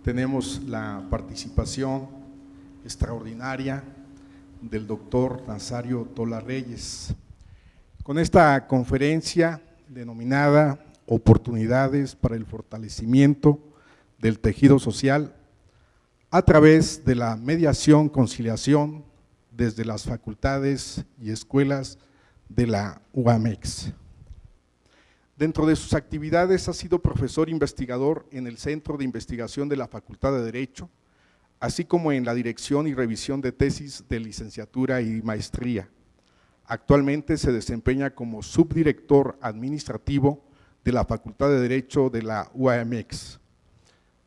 Tenemos la participación extraordinaria del doctor Nazario Tola Reyes. Con esta conferencia denominada Oportunidades para el fortalecimiento del tejido social a través de la mediación-conciliación desde las facultades y escuelas de la UAMEX. Dentro de sus actividades ha sido profesor investigador en el Centro de Investigación de la Facultad de Derecho, así como en la dirección y revisión de tesis de licenciatura y maestría. Actualmente se desempeña como subdirector administrativo de la Facultad de Derecho de la UAMX.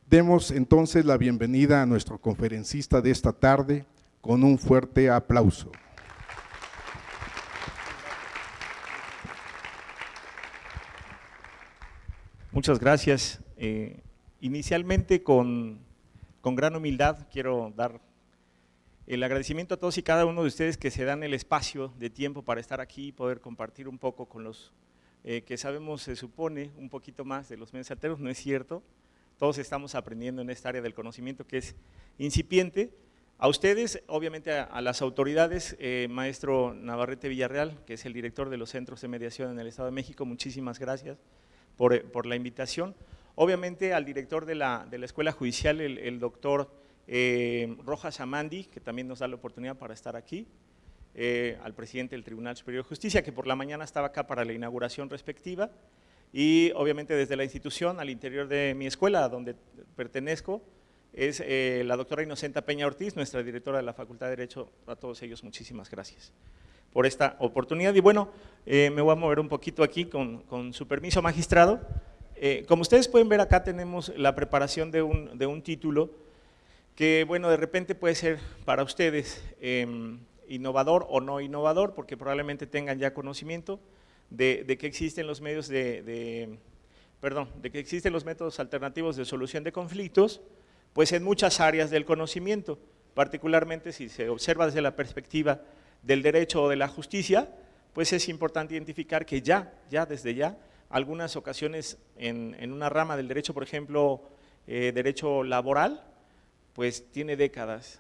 Demos entonces la bienvenida a nuestro conferencista de esta tarde con un fuerte aplauso. Muchas gracias. Inicialmente con gran humildad quiero dar el agradecimiento a todos y cada uno de ustedes que se dan el espacio de tiempo para estar aquí y poder compartir un poco con los que sabemos, se supone, un poquito más de los medios alternos. No es cierto, todos estamos aprendiendo en esta área del conocimiento que es incipiente. A ustedes, obviamente a las autoridades, maestro Navarrete Villarreal, que es el director de los centros de mediación en el Estado de México, muchísimas gracias por la invitación. Obviamente al director de la Escuela Judicial, el doctor Rojas Amandi, que también nos da la oportunidad para estar aquí, al presidente del Tribunal Superior de Justicia, que por la mañana estaba acá para la inauguración respectiva, y obviamente desde la institución, al interior de mi escuela, a donde pertenezco, es la doctora Inocenta Peña Ortiz, nuestra directora de la Facultad de Derecho. A todos ellos muchísimas gracias por esta oportunidad. Y bueno, me voy a mover un poquito aquí con su permiso, magistrado. Como ustedes pueden ver, acá tenemos la preparación de un título que, bueno, de repente puede ser para ustedes innovador o no innovador, porque probablemente tengan ya conocimiento de que existen los medios de que existen los métodos alternativos de solución de conflictos, pues en muchas áreas del conocimiento, particularmente si se observa desde la perspectiva del derecho o de la justicia, pues es importante identificar que desde ya, algunas ocasiones en una rama del derecho, por ejemplo, derecho laboral, pues tiene décadas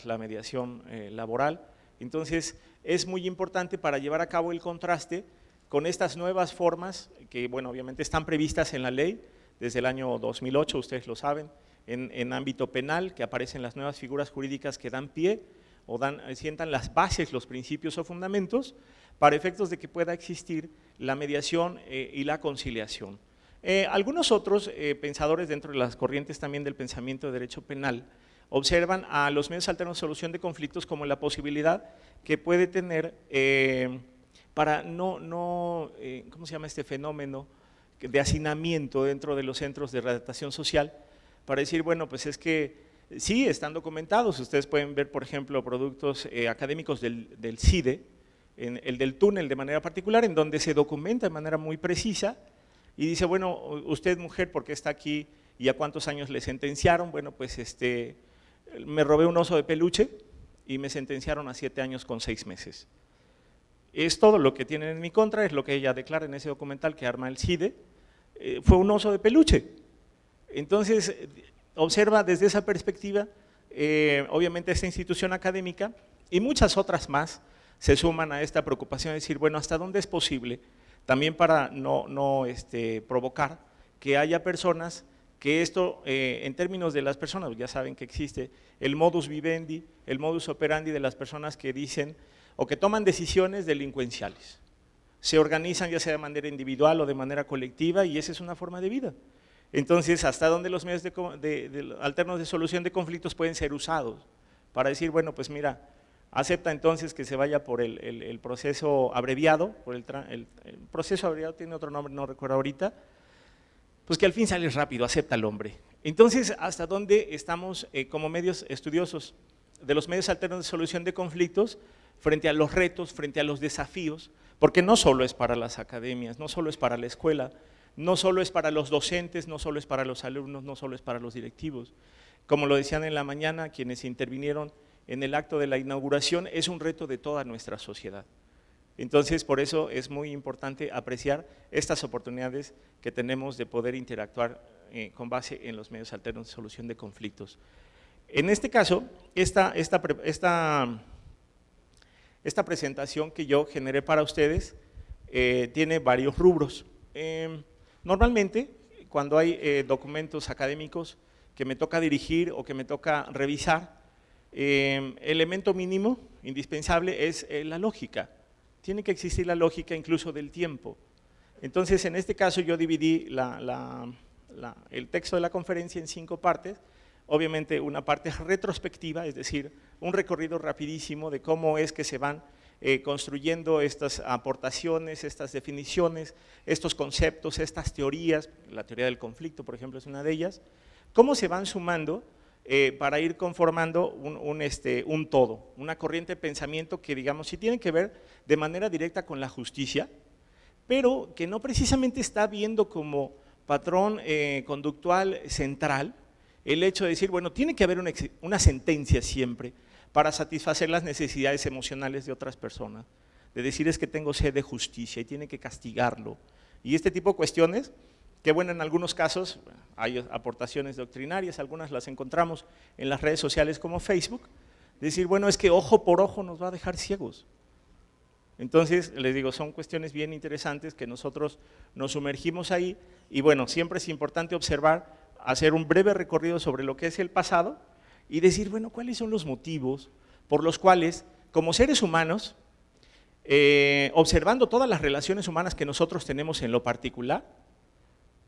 la mediación laboral. Entonces es muy importante para llevar a cabo el contraste con estas nuevas formas que, bueno, obviamente están previstas en la ley desde el año 2008, ustedes lo saben, en ámbito penal, que aparecen las nuevas figuras jurídicas que dan pie o sientan las bases, los principios o fundamentos para efectos de que pueda existir la mediación y la conciliación. Algunos otros pensadores dentro de las corrientes también del pensamiento de derecho penal observan a los medios alternos de solución de conflictos como la posibilidad que puede tener para ¿cómo se llama este fenómeno de hacinamiento dentro de los centros de readaptación social? Para decir, bueno, pues es que sí, están documentados. Ustedes pueden ver, por ejemplo, productos académicos del CIDE, el del túnel de manera particular, en donde se documenta de manera muy precisa y dice, bueno, usted mujer, ¿por qué está aquí y a cuántos años le sentenciaron? Bueno, pues me robé un oso de peluche y me sentenciaron a 7 años con 6 meses. Es todo lo que tienen en mi contra, es lo que ella declara en ese documental que arma el CIDE, fue un oso de peluche. Entonces, observa desde esa perspectiva, obviamente esta institución académica y muchas otras más se suman a esta preocupación de decir, bueno, ¿hasta dónde es posible? También para no provocar que haya personas que esto, en términos de las personas, ya saben que existe el modus vivendi, el modus operandi de las personas que dicen o que toman decisiones delincuenciales. Se organizan ya sea de manera individual o de manera colectiva y esa es una forma de vida. Entonces, ¿hasta dónde los medios alternos de solución de conflictos pueden ser usados? Para decir, bueno, pues mira, acepta entonces que se vaya por el proceso abreviado, el proceso abreviado tiene otro nombre, no recuerdo ahorita, pues que al fin sales rápido, acepta al hombre. Entonces, ¿hasta dónde estamos como medios estudiosos de los medios alternos de solución de conflictos frente a los retos, frente a los desafíos? Porque no solo es para las academias, no solo es para la escuela, no solo es para los docentes, no solo es para los alumnos, no solo es para los directivos. Como lo decían en la mañana quienes intervinieron en el acto de la inauguración, es un reto de toda nuestra sociedad. Entonces, por eso es muy importante apreciar estas oportunidades que tenemos de poder interactuar con base en los medios alternos de solución de conflictos. En este caso, esta presentación que yo generé para ustedes tiene varios rubros. Normalmente, cuando hay documentos académicos que me toca dirigir o que me toca revisar, elemento mínimo, indispensable, es la lógica. Tiene que existir la lógica incluso del tiempo. Entonces, en este caso yo dividí el texto de la conferencia en 5 partes. Obviamente una parte retrospectiva, es decir, un recorrido rapidísimo de cómo es que se van construyendo estas aportaciones, estas definiciones, estos conceptos, estas teorías, la teoría del conflicto, por ejemplo, es una de ellas, cómo se van sumando para ir conformando un todo, una corriente de pensamiento que, digamos, sí tiene que ver de manera directa con la justicia, pero que no precisamente está viendo como patrón conductual central el hecho de decir, bueno, tiene que haber una sentencia siempre para satisfacer las necesidades emocionales de otras personas, de decir es que tengo sed de justicia y tiene que castigarlo, y este tipo de cuestiones que, bueno, en algunos casos hay aportaciones doctrinarias, algunas las encontramos en las redes sociales como Facebook, decir, bueno, es que ojo por ojo nos va a dejar ciegos. Entonces, les digo, son cuestiones bien interesantes que nosotros nos sumergimos ahí, y bueno, siempre es importante observar, hacer un breve recorrido sobre lo que es el pasado y decir, bueno, ¿cuáles son los motivos por los cuales, como seres humanos, observando todas las relaciones humanas que nosotros tenemos en lo particular,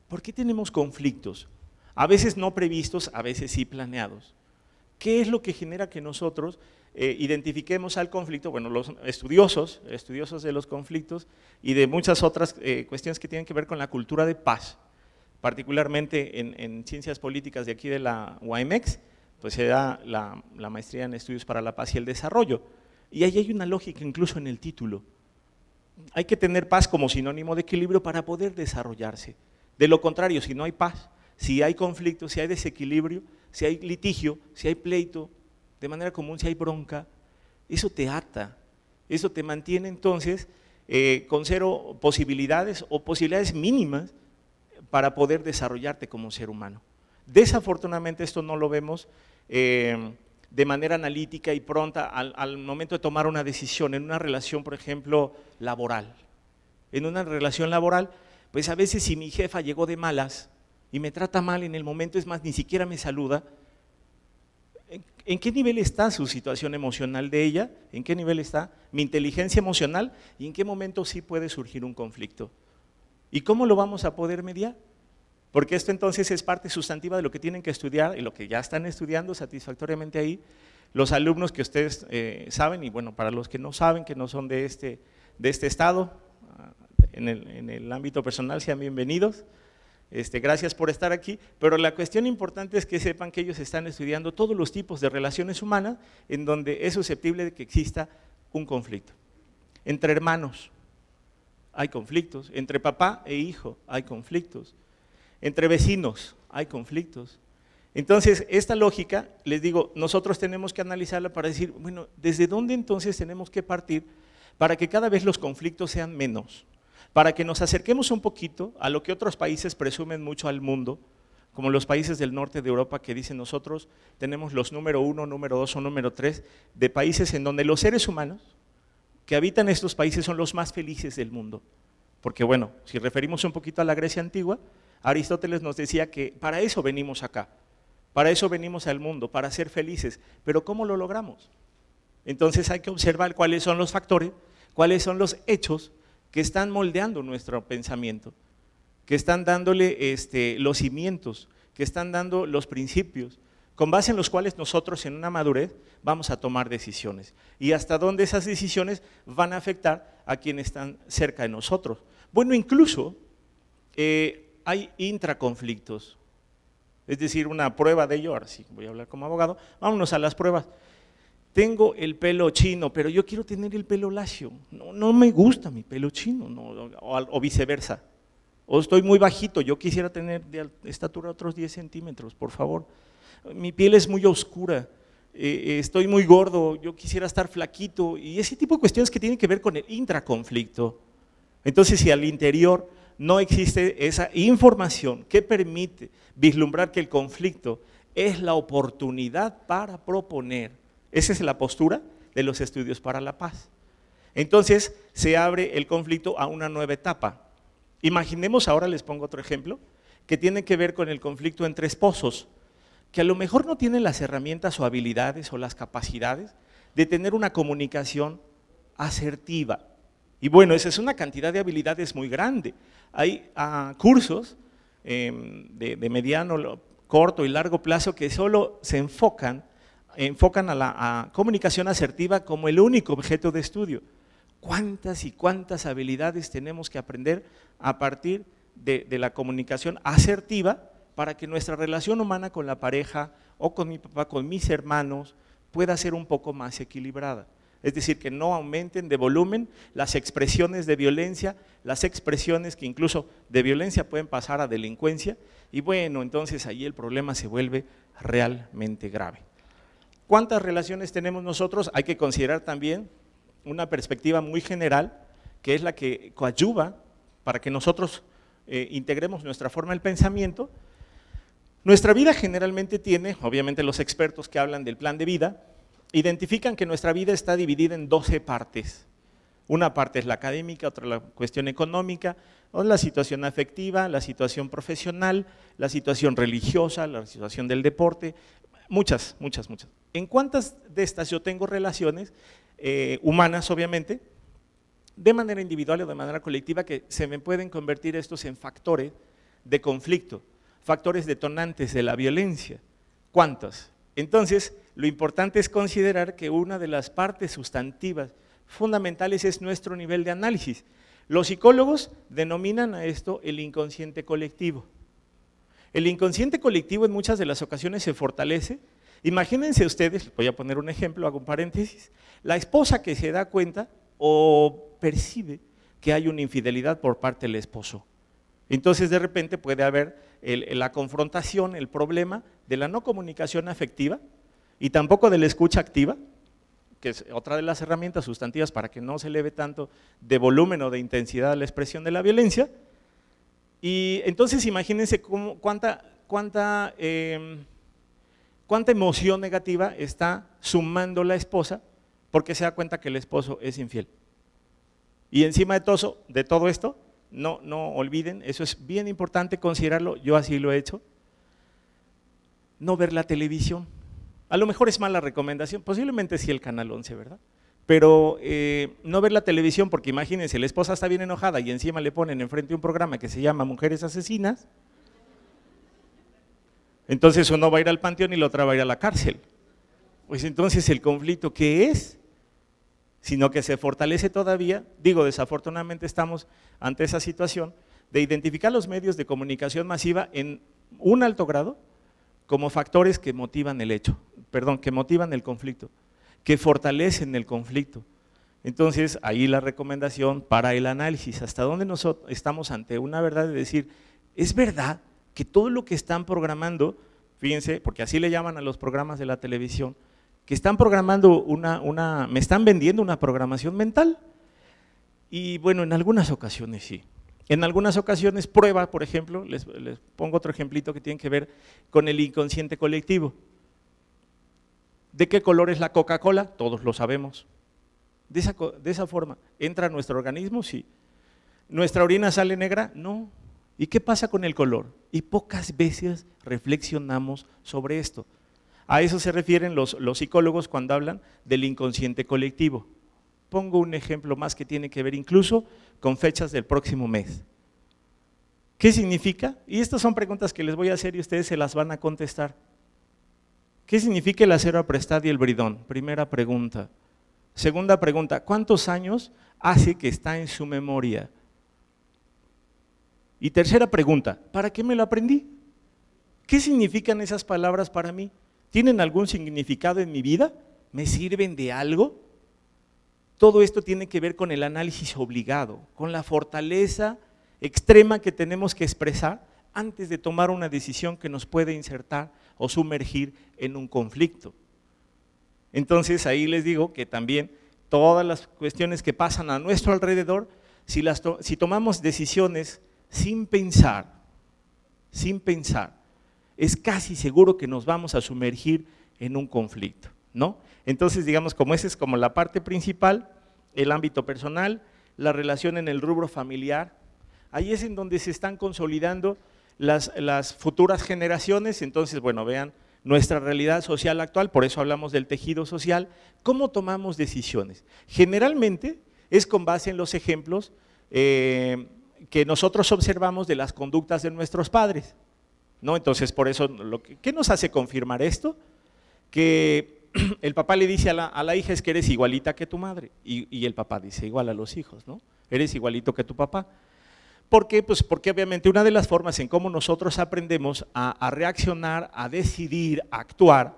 ¿por qué tenemos conflictos? A veces no previstos, a veces sí planeados. ¿Qué es lo que genera que nosotros identifiquemos al conflicto? Bueno, los estudiosos de los conflictos y de muchas otras cuestiones que tienen que ver con la cultura de paz, particularmente en ciencias políticas de aquí de la UAMX, pues se da la maestría en estudios para la paz y el desarrollo. Y ahí hay una lógica incluso en el título. Hay que tener paz como sinónimo de equilibrio para poder desarrollarse. De lo contrario, si no hay paz, si hay conflicto, si hay desequilibrio, si hay litigio, si hay pleito, de manera común, si hay bronca, eso te ata, eso te mantiene entonces con 0 posibilidades o posibilidades mínimas para poder desarrollarte como ser humano. Desafortunadamente esto no lo vemos de manera analítica y pronta al momento de tomar una decisión en una relación, por ejemplo, laboral. En una relación laboral, pues a veces si mi jefa llegó de malas y me trata mal en el momento, es más, ni siquiera me saluda, ¿en qué nivel está su situación emocional de ella? ¿En qué nivel está mi inteligencia emocional? ¿Y en qué momento sí puede surgir un conflicto? ¿Y cómo lo vamos a poder mediar? Porque esto entonces es parte sustantiva de lo que tienen que estudiar y lo que ya están estudiando satisfactoriamente ahí los alumnos que ustedes saben, y bueno, para los que no saben, que no son de este estado, en el ámbito personal, sean bienvenidos. Gracias por estar aquí, pero la cuestión importante es que sepan que ellos están estudiando todos los tipos de relaciones humanas en donde es susceptible de que exista un conflicto. Entre hermanos hay conflictos, entre papá e hijo hay conflictos, entre vecinos hay conflictos. Entonces, esta lógica, les digo, nosotros tenemos que analizarla para decir, bueno, ¿desde dónde entonces tenemos que partir para que cada vez los conflictos sean menos? Para que nos acerquemos un poquito a lo que otros países presumen mucho al mundo, como los países del norte de Europa que dicen nosotros tenemos los número 1, número 2 o número 3 de países en donde los seres humanos que habitan estos países son los más felices del mundo. Porque bueno, si referimos un poquito a la Grecia antigua, Aristóteles nos decía que para eso venimos acá, para eso venimos al mundo, para ser felices, pero ¿cómo lo logramos? Entonces hay que observar cuáles son los factores, cuáles son los hechos que están moldeando nuestro pensamiento, que están dándole los cimientos, que están dando los principios, con base en los cuales nosotros en una madurez vamos a tomar decisiones y hasta dónde esas decisiones van a afectar a quienes están cerca de nosotros. Bueno, incluso hay intraconflictos, es decir, una prueba de ello, ahora sí voy a hablar como abogado, vámonos a las pruebas. Tengo el pelo chino, pero yo quiero tener el pelo lacio, no me gusta mi pelo chino, o viceversa. O estoy muy bajito, yo quisiera tener de estatura otros 10 centímetros, por favor. Mi piel es muy oscura, estoy muy gordo, yo quisiera estar flaquito, y ese tipo de cuestiones que tienen que ver con el intraconflicto. Entonces, si al interior no existe esa información que permite vislumbrar que el conflicto es la oportunidad para proponer, esa es la postura de los estudios para la paz. Entonces, se abre el conflicto a una nueva etapa. Imaginemos, ahora les pongo otro ejemplo, que tiene que ver con el conflicto entre esposos, que a lo mejor no tienen las herramientas o habilidades o las capacidades de tener una comunicación asertiva. Y bueno, esa es una cantidad de habilidades muy grande. Hay cursos de mediano, corto y largo plazo que solo se enfocan a la comunicación asertiva como el único objeto de estudio. ¿Cuántas y cuántas habilidades tenemos que aprender a partir de la comunicación asertiva para que nuestra relación humana con la pareja o con mi papá, con mis hermanos, pueda ser un poco más equilibrada? Es decir, que no aumenten de volumen las expresiones de violencia, las expresiones que incluso de violencia pueden pasar a delincuencia, y bueno, entonces ahí el problema se vuelve realmente grave. ¿Cuántas relaciones tenemos nosotros? Hay que considerar también una perspectiva muy general, que es la que coadyuva para que nosotros integremos nuestra forma del pensamiento. Nuestra vida generalmente tiene, obviamente los expertos que hablan del plan de vida, identifican que nuestra vida está dividida en 12 partes. Una parte es la académica, otra la cuestión económica, otra la situación afectiva, la situación profesional, la situación religiosa, la situación del deporte, muchas. ¿En cuántas de estas yo tengo relaciones humanas, obviamente, de manera individual o de manera colectiva, que se me pueden convertir estos en factores de conflicto, factores detonantes de la violencia? ¿Cuántas? Entonces, lo importante es considerar que una de las partes sustantivas fundamentales es nuestro nivel de análisis. Los psicólogos denominan a esto el inconsciente colectivo. El inconsciente colectivo en muchas de las ocasiones se fortalece. Imagínense ustedes, voy a poner un ejemplo, hago un paréntesis, la esposa que se da cuenta o percibe que hay una infidelidad por parte del esposo. Entonces de repente puede haber la confrontación, el problema de la no comunicación afectiva y tampoco de la escucha activa, que es otra de las herramientas sustantivas para que no se eleve tanto de volumen o de intensidad a la expresión de la violencia. Y entonces imagínense cuánta emoción negativa está sumando la esposa porque se da cuenta que el esposo es infiel. Y encima de todo esto, no olviden, eso es bien importante considerarlo, yo así lo he hecho, no ver la televisión. A lo mejor es mala recomendación, posiblemente sí el canal 11, ¿verdad? Pero no ver la televisión, porque imagínense, la esposa está bien enojada y encima le ponen enfrente un programa que se llama Mujeres Asesinas, entonces uno va a ir al panteón y la otra va a ir a la cárcel. Pues entonces el conflicto, ¿qué es? Sino que se fortalece todavía, digo, desafortunadamente estamos ante esa situación de identificar los medios de comunicación masiva en un alto grado como factores que motivan que motivan el conflicto, que fortalecen el conflicto. Entonces, ahí la recomendación para el análisis, hasta dónde nosotros estamos ante una verdad de decir, ¿es verdad que todo lo que están programando, fíjense, porque así le llaman a los programas de la televisión, que están programando me están vendiendo una programación mental? Y bueno, en algunas ocasiones sí. En algunas ocasiones prueba, por ejemplo, les pongo otro ejemplito que tiene que ver con el inconsciente colectivo. ¿De qué color es la Coca-Cola? Todos lo sabemos. De esa forma, ¿entra a nuestro organismo? Sí. ¿Nuestra orina sale negra? No. ¿Y qué pasa con el color? Y pocas veces reflexionamos sobre esto. A eso se refieren los psicólogos cuando hablan del inconsciente colectivo. Pongo un ejemplo más que tiene que ver incluso con fechas del próximo mes. ¿Qué significa? Y estas son preguntas que les voy a hacer y ustedes se las van a contestar. ¿Qué significa el acero aprestado y el bridón? Primera pregunta. Segunda pregunta, ¿cuántos años hace que está en su memoria? Y tercera pregunta, ¿para qué me lo aprendí? ¿Qué significan esas palabras para mí? ¿Tienen algún significado en mi vida? ¿Me sirven de algo? Todo esto tiene que ver con el análisis obligado, con la fortaleza extrema que tenemos que expresar antes de tomar una decisión que nos puede insertar o sumergir en un conflicto. Entonces ahí les digo que también todas las cuestiones que pasan a nuestro alrededor, si tomamos decisiones sin pensar, es casi seguro que nos vamos a sumergir en un conflicto, ¿no? Entonces, digamos, como esa es como la parte principal, el ámbito personal, la relación en el rubro familiar, ahí es en donde se están consolidando las futuras generaciones. Entonces, bueno, vean nuestra realidad social actual, por eso hablamos del tejido social. ¿Cómo tomamos decisiones? Generalmente es con base en los ejemplos que nosotros observamos de las conductas de nuestros padres, ¿no? Entonces, por eso, ¿qué nos hace confirmar esto? Que el papá le dice a la hija es que eres igualita que tu madre, y el papá dice igual a los hijos, ¿no? Eres igualito que tu papá. ¿Por qué? Pues porque obviamente una de las formas en cómo nosotros aprendemos a reaccionar, a decidir, a actuar,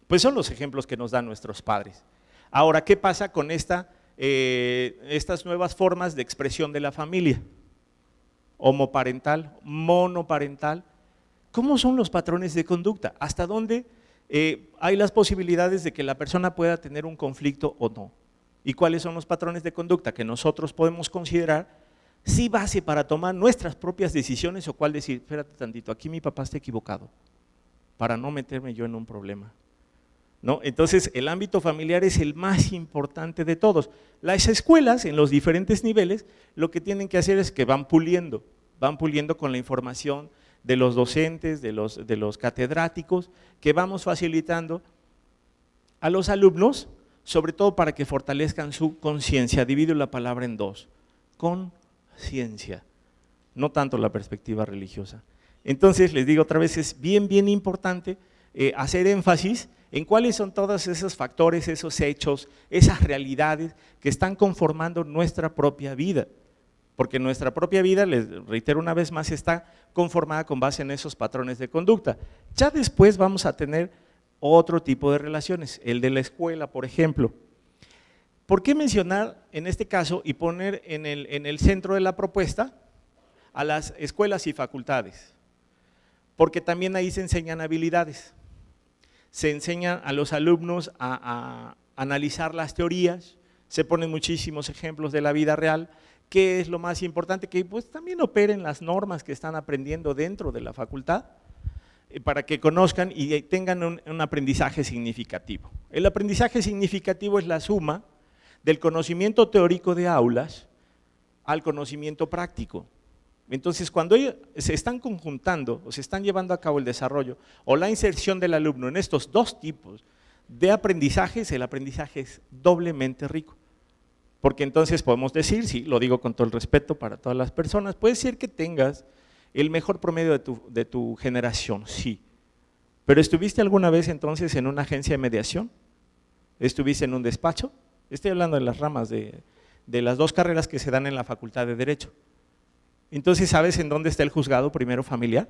pues son los ejemplos que nos dan nuestros padres. Ahora, ¿qué pasa con estas nuevas formas de expresión de la familia? Homoparental, monoparental. ¿Cómo son los patrones de conducta? ¿Hasta dónde hay las posibilidades de que la persona pueda tener un conflicto o no? ¿Y cuáles son los patrones de conducta que nosotros podemos considerar sí base para tomar nuestras propias decisiones, o cuál decir, espérate tantito, aquí mi papá está equivocado, para no meterme yo en un problema, ¿no? Entonces, el ámbito familiar es el más importante de todos. Las escuelas, en los diferentes niveles, lo que tienen que hacer es que van puliendo con la información de los docentes, de los catedráticos, que vamos facilitando a los alumnos, sobre todo para que fortalezcan su conciencia. Divido la palabra en dos, conciencia, no tanto la perspectiva religiosa. Entonces, les digo otra vez, es bien importante hacer énfasis en cuáles son todos esos factores, esos hechos, esas realidades que están conformando nuestra propia vida. Porque nuestra propia vida, les reitero una vez más, está conformada con base en esos patrones de conducta. Ya después vamos a tener otro tipo de relaciones, el de la escuela, por ejemplo. ¿Por qué mencionar en este caso y poner en el centro de la propuesta a las escuelas y facultades? Porque también ahí se enseñan habilidades, se enseñan a los alumnos a analizar las teorías, se ponen muchísimos ejemplos de la vida real. ¿Qué es lo más importante? Que pues también operen las normas que están aprendiendo dentro de la facultad, para que conozcan y tengan un aprendizaje significativo. El aprendizaje significativo es la suma del conocimiento teórico de aulas al conocimiento práctico. Entonces, cuando se están conjuntando o se están llevando a cabo el desarrollo o la inserción del alumno en estos dos tipos de aprendizajes, el aprendizaje es doblemente rico. Porque entonces podemos decir, sí, lo digo con todo el respeto para todas las personas, puede ser que tengas el mejor promedio de tu generación, sí. Pero ¿estuviste alguna vez entonces en una agencia de mediación? ¿Estuviste en un despacho? Estoy hablando de las ramas de las dos carreras que se dan en la Facultad de Derecho. Entonces, ¿sabes en dónde está el juzgado primero familiar?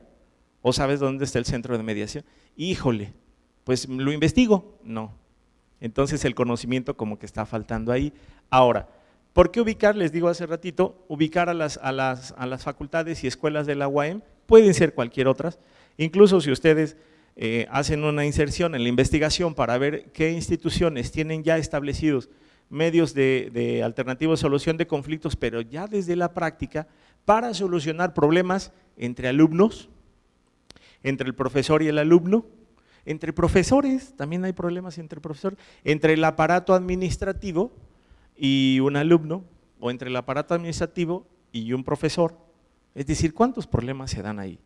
¿O sabes dónde está el centro de mediación? Híjole, pues lo investigo. No. Entonces el conocimiento como que está faltando ahí. Ahora, ¿por qué ubicar? Les digo hace ratito, ubicar a las facultades y escuelas de la UAM, pueden ser cualquier otras, incluso si ustedes hacen una inserción en la investigación para ver qué instituciones tienen ya establecidos medios de alternativa de solución de conflictos, pero ya desde la práctica, para solucionar problemas entre alumnos, entre el profesor y el alumno, entre profesores, también hay problemas entre profesores, entre el aparato administrativo y un alumno, o entre el aparato administrativo y un profesor. Es decir, ¿cuántos problemas se dan ahí?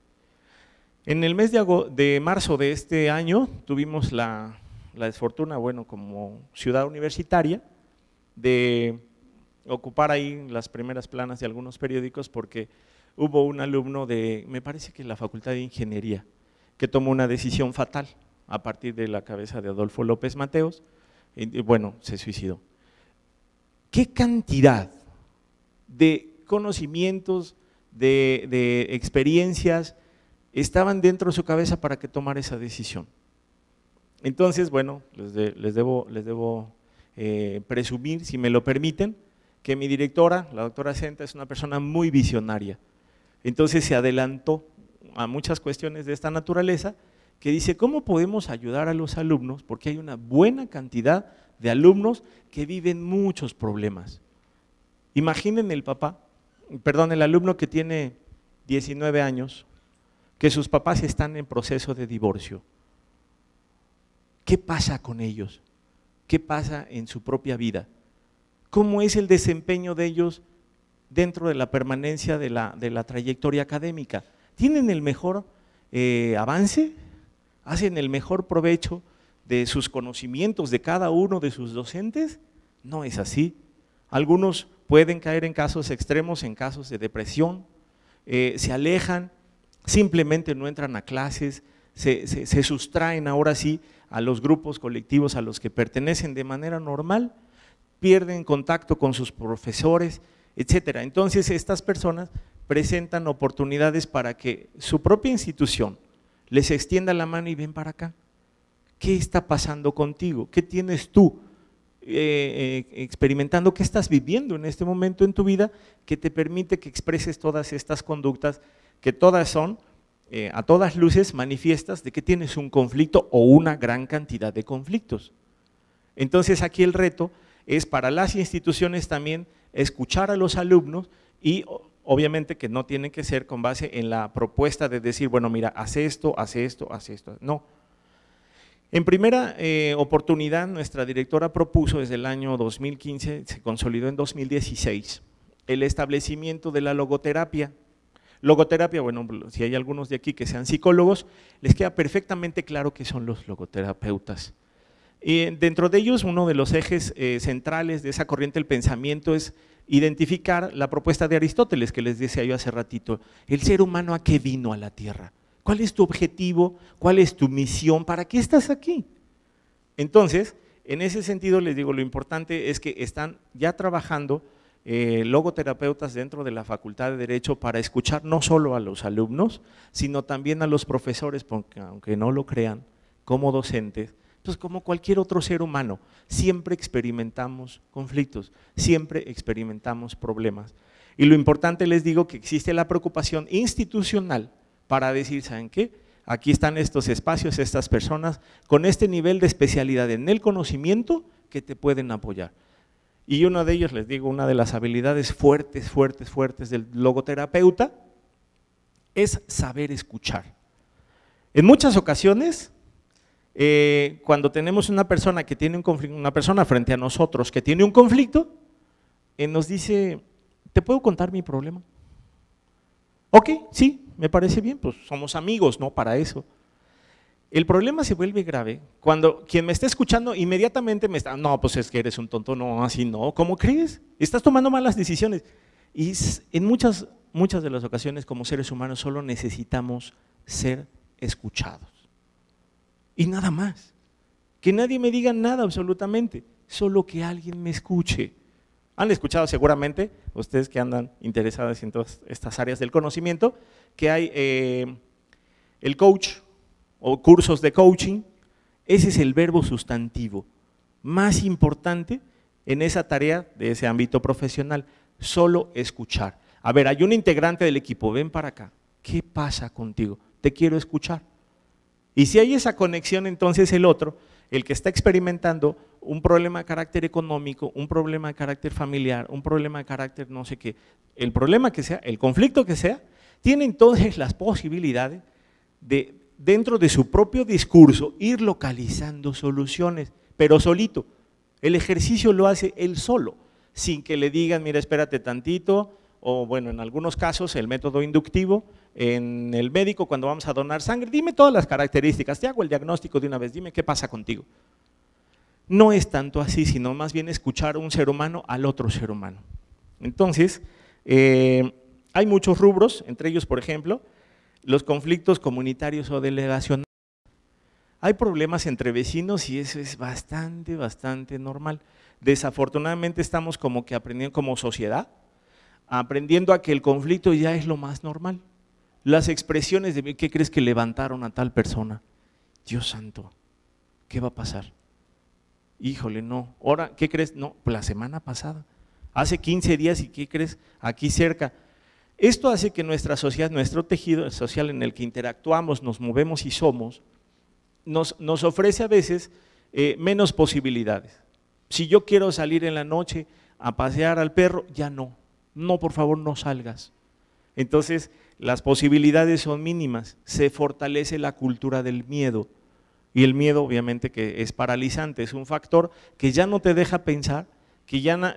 En el mes de marzo de este año tuvimos la desfortuna, bueno, como ciudad universitaria, de ocupar ahí las primeras planas de algunos periódicos porque hubo un alumno me parece que la Facultad de Ingeniería, que tomó una decisión fatal a partir de la cabeza de Adolfo López Mateos, y bueno, se suicidó. ¿Qué cantidad de conocimientes, de experiencias estaban dentro de su cabeza para que tomara esa decisión? Entonces, bueno, les debo presumir, si me lo permiten, que mi directora, la doctora Senta, es una persona muy visionaria. Entonces se adelantó a muchas cuestiones de esta naturaleza que dice, ¿cómo podemos ayudar a los alumnos? Porque hay una buena cantidad de alumnos que viven muchos problemas. Imaginen el alumno que tiene 19 años, que sus papás están en proceso de divorcio. ¿Qué pasa con ellos? ¿Qué pasa en su propia vida? ¿Cómo es el desempeño de ellos dentro de la permanencia de la trayectoria académica? ¿Tienen el mejor avance? ¿Hacen el mejor provecho de sus conocimientos de cada uno de sus docentes? No es así. Algunos pueden caer en casos extremos, en casos de depresión, se alejan, simplemente no entran a clases, se sustraen ahora sí a los grupos colectivos a los que pertenecen de manera normal, pierden contacto con sus profesores, etcétera. Entonces estas personas presentan oportunidades para que su propia institución les extienda la mano y ven para acá. ¿Qué está pasando contigo? ¿Qué tienes tú experimentando? ¿Qué estás viviendo en este momento en tu vida que te permite que expreses todas estas conductas que todas son, a todas luces, manifiestas de que tienes un conflicto o una gran cantidad de conflictos? Entonces aquí el reto es para las instituciones también escuchar a los alumnos y obviamente que no tiene que ser con base en la propuesta de decir, bueno, mira, haz esto, haz esto, haz esto. No. En primera oportunidad, nuestra directora propuso desde el año 2015, se consolidó en 2016, el establecimiento de la logoterapia. Logoterapia, bueno, si hay algunos de aquí que sean psicólogos, les queda perfectamente claro qué son los logoterapeutas. Y dentro de ellos, uno de los ejes centrales de esa corriente del pensamiento es identificar la propuesta de Aristóteles, que les decía yo hace ratito, el ser humano ¿a qué vino a la tierra? ¿Cuál es tu objetivo? ¿Cuál es tu misión? ¿Para qué estás aquí? Entonces, en ese sentido les digo, lo importante es que están ya trabajando logoterapeutas dentro de la Facultad de Derecho para escuchar no solo a los alumnos, sino también a los profesores, porque aunque no lo crean, como docentes, pues como cualquier otro ser humano, siempre experimentamos conflictos, siempre experimentamos problemas. Y lo importante, les digo, que existe la preocupación institucional para decir, ¿saben qué? Aquí están estos espacios, estas personas con este nivel de especialidad en el conocimiento que te pueden apoyar. Y uno de ellos, les digo, una de las habilidades fuertes del logoterapeuta es saber escuchar. En muchas ocasiones, cuando tenemos una persona que tiene un conflicto, una persona frente a nosotros que tiene un conflicto, nos dice, ¿te puedo contar mi problema? Ok, sí, me parece bien, pues somos amigos, ¿no? Para eso. El problema se vuelve grave cuando quien me está escuchando inmediatamente me está, no, pues es que eres un tonto, no, así no, ¿cómo crees? Estás tomando malas decisiones. Y en muchas de las ocasiones como seres humanos solo necesitamos ser escuchados. Y nada más, que nadie me diga nada absolutamente, solo que alguien me escuche. Han escuchado seguramente, ustedes que andan interesados en todas estas áreas del conocimiento, que hay el coach o cursos de coaching. Ese es el verbo sustantivo más importante en esa tarea de ese ámbito profesional, solo escuchar. A ver, hay un integrante del equipo, ven para acá, ¿qué pasa contigo? Te quiero escuchar. Y si hay esa conexión, entonces el otro, el que está experimentando un problema de carácter económico, un problema de carácter familiar, un problema de carácter no sé qué, el problema que sea, el conflicto que sea, tiene entonces las posibilidades de, dentro de su propio discurso, ir localizando soluciones, pero solito. El ejercicio lo hace él solo, sin que le digan, mira, espérate tantito, o bueno, en algunos casos el método inductivo, en el médico cuando vamos a donar sangre, dime todas las características, te hago el diagnóstico de una vez, dime qué pasa contigo. No es tanto así, sino más bien escuchar a un ser humano al otro ser humano. Entonces, hay muchos rubros, entre ellos, por ejemplo, los conflictos comunitarios o delegacionales. Hay problemas entre vecinos y eso es bastante normal. Desafortunadamente estamos como que aprendiendo como sociedad, aprendiendo a que el conflicto ya es lo más normal. Las expresiones de ¿qué crees que levantaron a tal persona? Dios santo, ¿qué va a pasar? Híjole, no. Ahora, ¿qué crees? No, pues la semana pasada, hace 15 días, ¿y qué crees? Aquí cerca. Esto hace que nuestra sociedad, nuestro tejido social en el que interactuamos, nos movemos y somos, nos ofrece a veces menos posibilidades. Si yo quiero salir en la noche a pasear al perro, ya no, por favor no salgas. Entonces las posibilidades son mínimas, se fortalece la cultura del miedo y el miedo obviamente que es paralizante, es un factor que ya no te deja pensar, que ya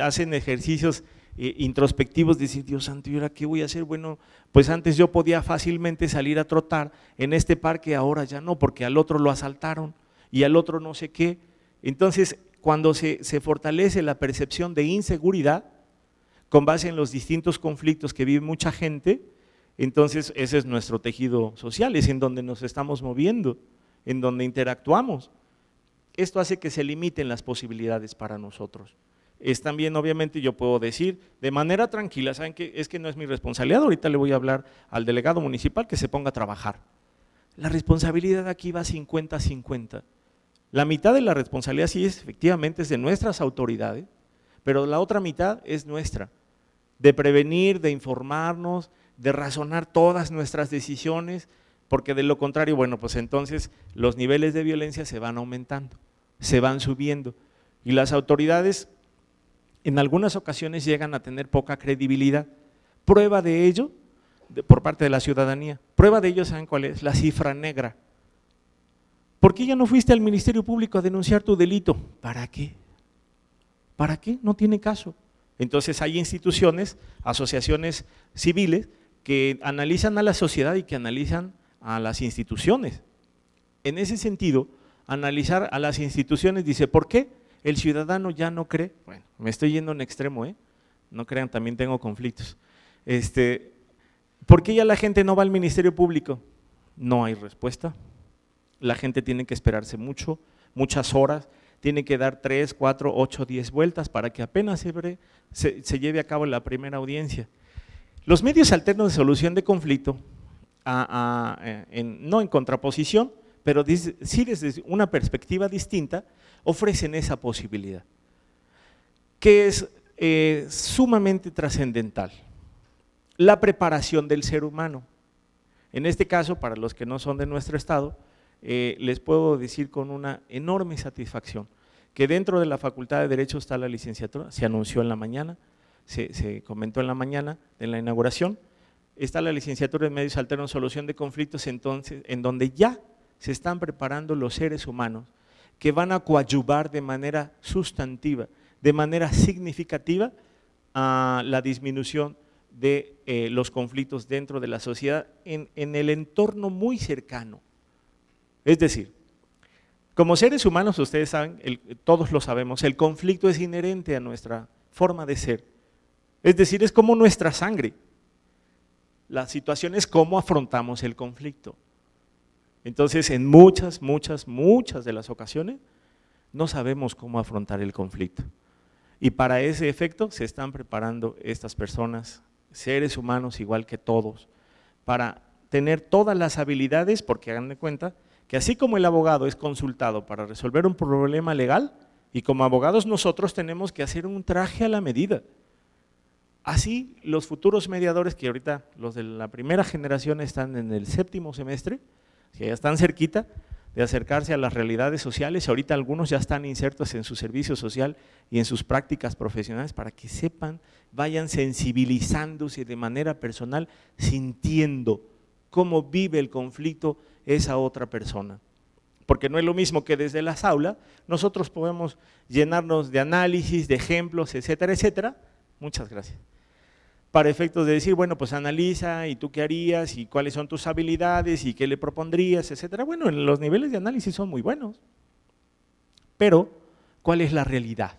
hacen ejercicios introspectivos, decir, Dios santo, ¿y ahora qué voy a hacer? Bueno, pues antes yo podía fácilmente salir a trotar en este parque, ahora ya no, porque al otro lo asaltaron y al otro no sé qué. Entonces, cuando se fortalece la percepción de inseguridad, con base en los distintos conflictos que vive mucha gente, entonces ese es nuestro tejido social, es en donde nos estamos moviendo, en donde interactuamos. Esto hace que se limiten las posibilidades para nosotros. Es también, obviamente, yo puedo decir de manera tranquila, ¿saben qué? Es que no es mi responsabilidad, ahorita le voy a hablar al delegado municipal que se ponga a trabajar. La responsabilidad aquí va 50-50. La mitad de la responsabilidad sí efectivamente es de nuestras autoridades, pero la otra mitad es nuestra, de prevenir, de informarnos, de razonar todas nuestras decisiones, porque de lo contrario, bueno, pues entonces los niveles de violencia se van aumentando, se van subiendo y las autoridades en algunas ocasiones llegan a tener poca credibilidad. Prueba de ello, por parte de la ciudadanía, prueba de ello, ¿saben cuál es? La cifra negra. ¿Por qué ya no fuiste al Ministerio Público a denunciar tu delito? ¿Para qué? ¿Para qué? No tiene caso. Entonces hay instituciones, asociaciones civiles que analizan a la sociedad y que analizan a las instituciones. En ese sentido, analizar a las instituciones dice, ¿por qué el ciudadano ya no cree? Bueno, me estoy yendo en extremo, no crean, también tengo conflictos. ¿Por qué ya la gente no va al Ministerio Público? No hay respuesta. La gente tiene que esperarse muchas horas, tiene que dar 3, 4, 8, 10 vueltas para que apenas se lleve a cabo la primera audiencia. Los medios alternos de solución de conflicto, no en contraposición, pero sí desde una perspectiva distinta, ofrecen esa posibilidad, que es sumamente trascendental, la preparación del ser humano. En este caso, para los que no son de nuestro estado, les puedo decir con una enorme satisfacción que dentro de la Facultad de Derecho está la licenciatura, se anunció en la mañana, se comentó en la mañana en la inauguración, está la licenciatura en Medios Alternos Solución de Conflictos, entonces, en donde ya se están preparando los seres humanos que van a coadyuvar de manera sustantiva, de manera significativa a la disminución de los conflictos dentro de la sociedad en el entorno muy cercano. Es decir, como seres humanos, ustedes saben, todos lo sabemos, el conflicto es inherente a nuestra forma de ser. Es decir, es como nuestra sangre. La situación es cómo afrontamos el conflicto. Entonces, en muchas de las ocasiones, no sabemos cómo afrontar el conflicto. Y para ese efecto se están preparando estas personas, seres humanos igual que todos, para tener todas las habilidades, porque hagan de cuenta que así como el abogado es consultado para resolver un problema legal, y como abogados nosotros tenemos que hacer un traje a la medida. Así los futuros mediadores, que ahorita los de la primera generación están en el 7º semestre, que ya están cerquita de acercarse a las realidades sociales, ahorita algunos ya están insertos en su servicio social y en sus prácticas profesionales para que sepan, vayan sensibilizándose de manera personal, sintiendo cómo vive el conflicto esa otra persona. Porque no es lo mismo que desde las aulas nosotros podemos llenarnos de análisis, de ejemplos, etcétera, etcétera. Muchas gracias. Para efectos de decir, bueno, pues analiza y tú qué harías y cuáles son tus habilidades y qué le propondrías, etcétera. Bueno, los niveles de análisis son muy buenos, pero ¿cuál es la realidad?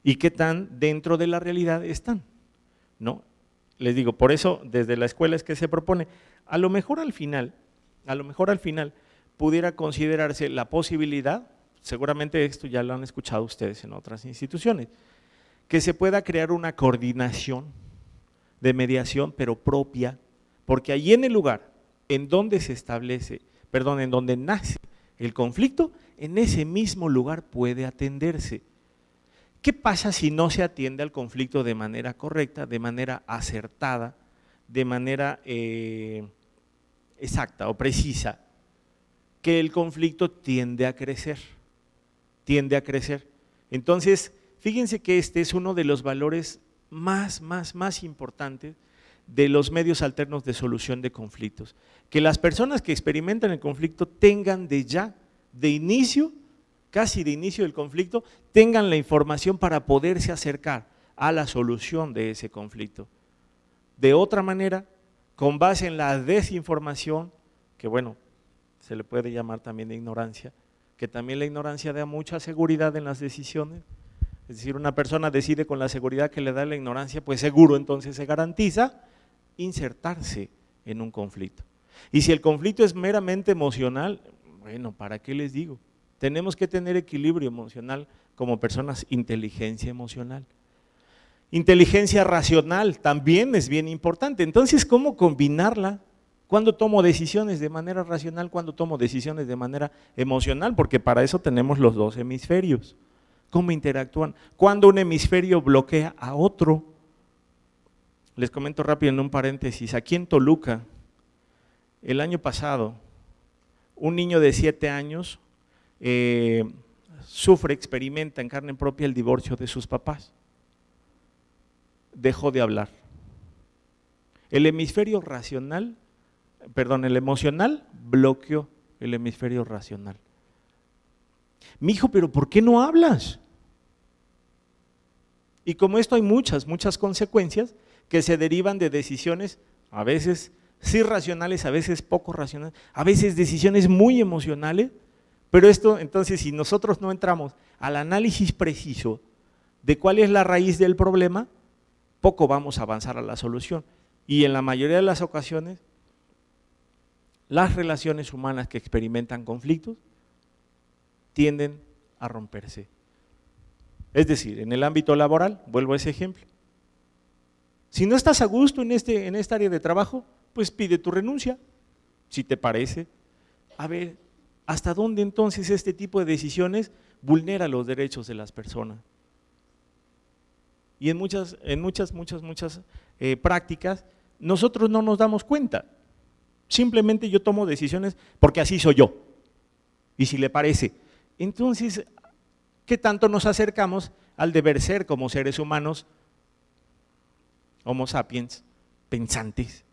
¿Y qué tan dentro de la realidad están? ¿No? Les digo, por eso desde la escuela es que se propone, a lo mejor al final pudiera considerarse la posibilidad, seguramente esto ya lo han escuchado ustedes en otras instituciones, que se pueda crear una coordinación de mediación pero propia, porque allí en el lugar en donde se establece, perdón, en donde nace el conflicto, en ese mismo lugar puede atenderse. ¿Qué pasa si no se atiende al conflicto de manera correcta, de manera acertada, de manera exacta o precisa? que el conflicto tiende a crecer, tiende a crecer. Entonces, fíjense que este es uno de los valores más importantes de los medios alternos de solución de conflictos. Que las personas que experimentan el conflicto tengan de inicio, casi de inicio del conflicto, tengan la información para poderse acercar a la solución de ese conflicto. De otra manera, con base en la desinformación, que bueno, se le puede llamar también de ignorancia, que también la ignorancia da mucha seguridad en las decisiones. Es decir, una persona decide con la seguridad que le da la ignorancia, pues seguro entonces se garantiza insertarse en un conflicto. Y si el conflicto es meramente emocional, bueno, ¿para qué les digo? Tenemos que tener equilibrio emocional como personas, inteligencia emocional. Inteligencia racional también es bien importante. Entonces, ¿cómo combinarla? ¿Cuándo tomo decisiones de manera racional? ¿Cuándo tomo decisiones de manera emocional? Porque para eso tenemos los dos hemisferios. ¿Cómo interactúan? ¿Cuándo un hemisferio bloquea a otro? Les comento rápido en un paréntesis. Aquí en Toluca, el año pasado, un niño de 7 años experimenta en carne propia el divorcio de sus papás. Dejó de hablar. El hemisferio racional, el emocional bloqueó el hemisferio racional. Mijo, pero ¿por qué no hablas? Y como esto hay muchas consecuencias que se derivan de decisiones, a veces sí racionales, a veces poco racionales, a veces decisiones muy emocionales, pero esto entonces si nosotros no entramos al análisis preciso de cuál es la raíz del problema, poco vamos a avanzar a la solución. Y en la mayoría de las ocasiones, las relaciones humanas que experimentan conflictos tienden a romperse. Es decir, en el ámbito laboral, vuelvo a ese ejemplo, si no estás a gusto en esta área de trabajo, pues pide tu renuncia, si te parece. A ver, ¿hasta dónde entonces este tipo de decisiones vulnera los derechos de las personas? Y en muchas prácticas, nosotros no nos damos cuenta. Simplemente yo tomo decisiones porque así soy yo. Y si le parece. Entonces, ¿qué tanto nos acercamos al deber ser como seres humanos, homo sapiens, pensantes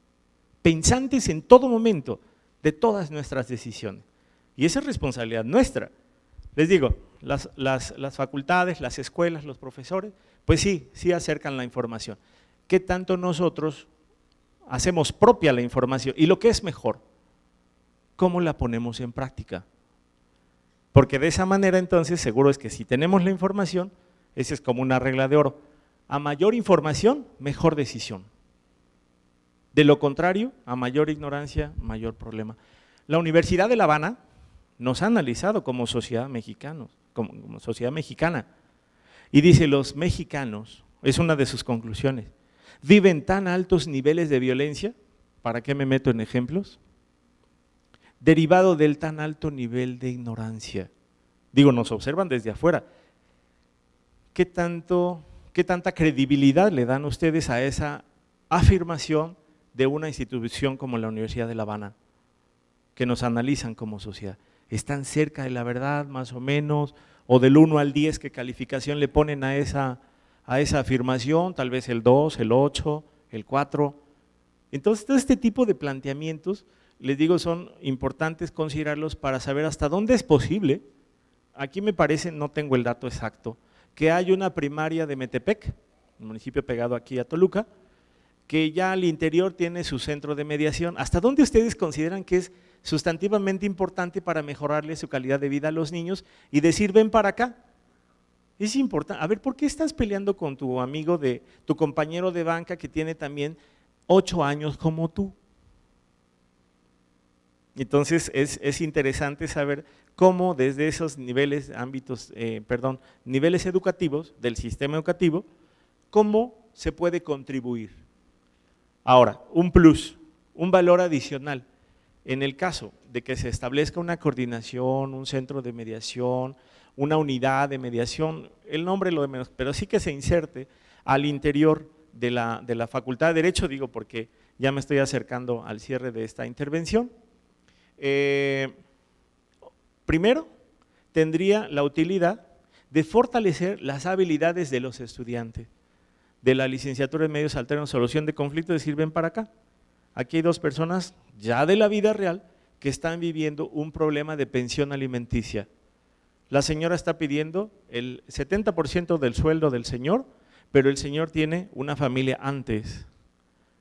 en todo momento de todas nuestras decisiones? Y esa es responsabilidad nuestra. Les digo, las facultades, las escuelas, los profesores, pues sí acercan la información. ¿Qué tanto nosotros hacemos propia la información? Y lo que es mejor, ¿cómo la ponemos en práctica? Porque de esa manera entonces seguro es que si tenemos la información, esa es como una regla de oro, a mayor información, mejor decisión. De lo contrario, a mayor ignorancia, mayor problema. La Universidad de La Habana nos ha analizado como sociedad mexicana, y dice, los mexicanos, es una de sus conclusiones, viven tan altos niveles de violencia, ¿para qué me meto en ejemplos? Derivado del tan alto nivel de ignorancia. Digo, nos observan desde afuera. ¿Qué tanta credibilidad le dan ustedes a esa afirmación de una institución como la Universidad de La Habana, que nos analizan como sociedad? ¿Están cerca de la verdad más o menos? ¿O del 1 al 10 qué calificación le ponen a esa afirmación? Tal vez el 2, el 8, el 4. Entonces, todo este tipo de planteamientos, les digo, son importantes considerarlos para saber hasta dónde es posible. Aquí me parece, no tengo el dato exacto, que hay una primaria de Metepec, un municipio pegado aquí a Toluca, que ya al interior tiene su centro de mediación. ¿Hasta dónde ustedes consideran que es sustantivamente importante para mejorarle su calidad de vida a los niños y decir, ven para acá? Es importante. A ver, ¿por qué estás peleando con tu amigo, tu compañero de banca que tiene también 8 años como tú? Entonces es interesante saber cómo desde esos niveles, niveles educativos del sistema educativo, cómo se puede contribuir. Ahora, un plus, un valor adicional, en el caso de que se establezca una coordinación, un centro de mediación, una unidad de mediación, el nombre lo de menos, pero sí que se inserte al interior de la Facultad de Derecho, digo porque ya me estoy acercando al cierre de esta intervención. Primero, tendría la utilidad de fortalecer las habilidades de los estudiantes de la licenciatura en Medios Alternos, Solución de Conflictos, decir, ven para acá. Aquí hay dos personas ya de la vida real que están viviendo un problema de pensión alimenticia. La señora está pidiendo el 70% del sueldo del señor, pero el señor tiene una familia antes,